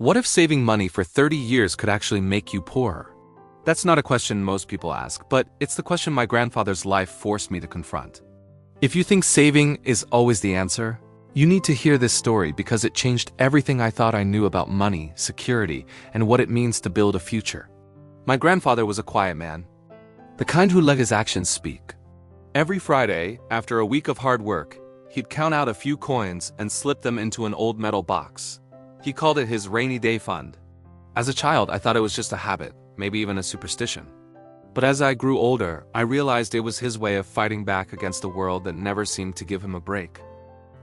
What if saving money for 30 years could actually make you poorer? That's not a question most people ask, but it's the question my grandfather's life forced me to confront. If you think saving is always the answer, you need to hear this story because it changed everything I thought I knew about money, security, and what it means to build a future. My grandfather was a quiet man, the kind who let his actions speak. Every Friday, after a week of hard work, he'd count out a few coins and slip them into an old metal box. He called it his rainy day fund. As a child, I thought it was just a habit, maybe even a superstition. But as I grew older, I realized it was his way of fighting back against a world that never seemed to give him a break.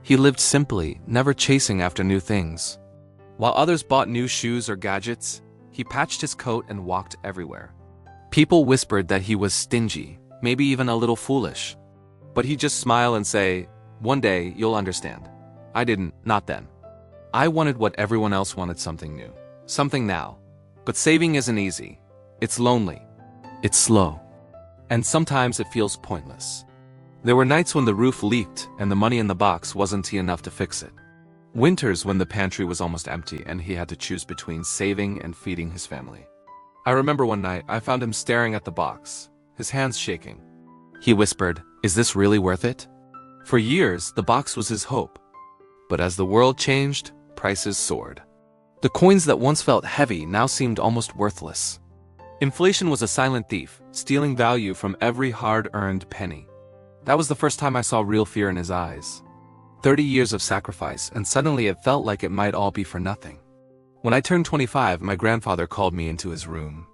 He lived simply, never chasing after new things. While others bought new shoes or gadgets, he patched his coat and walked everywhere. People whispered that he was stingy, maybe even a little foolish. But he'd just smile and say, "One day, you'll understand." I didn't, not then. I wanted what everyone else wanted, something new, something now. But saving isn't easy. It's lonely. It's slow. And sometimes it feels pointless. There were nights when the roof leaked and the money in the box wasn't enough to fix it. Winters when the pantry was almost empty and he had to choose between saving and feeding his family. I remember one night I found him staring at the box, his hands shaking. He whispered, "Is this really worth it?" For years, the box was his hope. But as the world changed, prices soared. The coins that once felt heavy now seemed almost worthless. Inflation was a silent thief, stealing value from every hard-earned penny. That was the first time I saw real fear in his eyes. 30 years of sacrifice, and suddenly it felt like it might all be for nothing. When I turned 25, my grandfather called me into his room.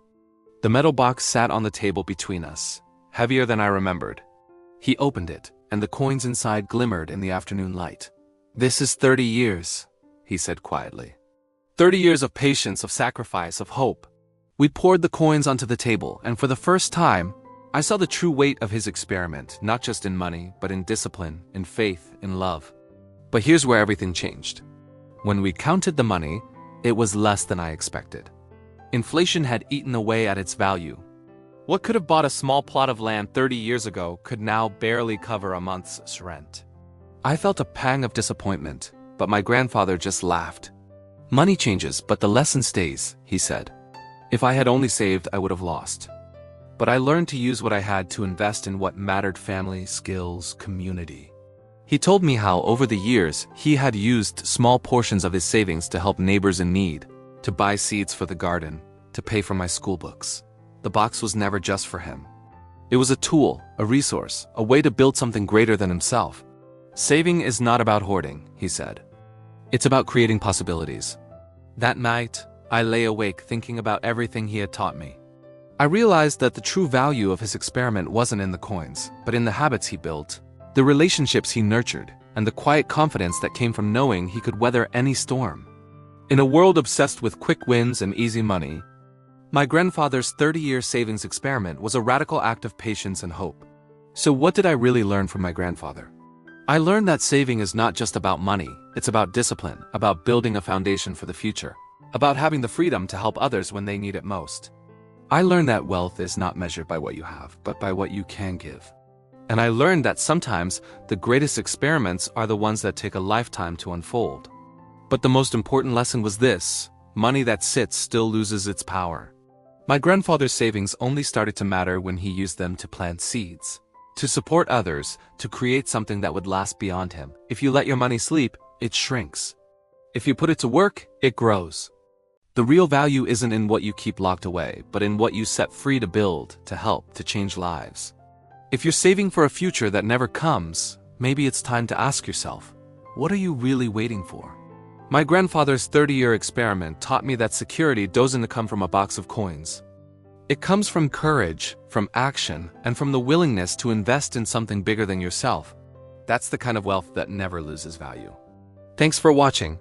The metal box sat on the table between us, heavier than I remembered. He opened it, and the coins inside glimmered in the afternoon light. "This is 30 years," he said quietly. 30 years of patience, of sacrifice, of hope. We poured the coins onto the table, and for the first time, I saw the true weight of his experiment, not just in money, but in discipline, in faith, in love. But here's where everything changed. When we counted the money, it was less than I expected. Inflation had eaten away at its value. What could have bought a small plot of land 30 years ago could now barely cover a month's rent. I felt a pang of disappointment, but my grandfather just laughed. "Money changes, but the lesson stays," he said. "If I had only saved, I would have lost. But I learned to use what I had to invest in what mattered: family, skills, community." He told me how, over the years, he had used small portions of his savings to help neighbors in need, to buy seeds for the garden, to pay for my school books. The box was never just for him. It was a tool, a resource, a way to build something greater than himself. "Saving is not about hoarding," he said. "It's about creating possibilities." That night, I lay awake thinking about everything he had taught me. I realized that the true value of his experiment wasn't in the coins, but in the habits he built, the relationships he nurtured, and the quiet confidence that came from knowing he could weather any storm. In a world obsessed with quick wins and easy money, my grandfather's 30-year savings experiment was a radical act of patience and hope. So what did I really learn from my grandfather? I learned that saving is not just about money, it's about discipline, about building a foundation for the future, about having the freedom to help others when they need it most. I learned that wealth is not measured by what you have, but by what you can give. And I learned that sometimes the greatest experiments are the ones that take a lifetime to unfold. But the most important lesson was this: money that sits still loses its power. My grandfather's savings only started to matter when he used them to plant seeds, to support others, to create something that would last beyond him. If you let your money sleep, it shrinks. If you put it to work, it grows. The real value isn't in what you keep locked away, but in what you set free to build, to help, to change lives. If you're saving for a future that never comes, maybe it's time to ask yourself, what are you really waiting for? My grandfather's 30-year experiment taught me that security doesn't come from a box of coins. It comes from courage, from action, and from the willingness to invest in something bigger than yourself. That's the kind of wealth that never loses value. Thanks for watching.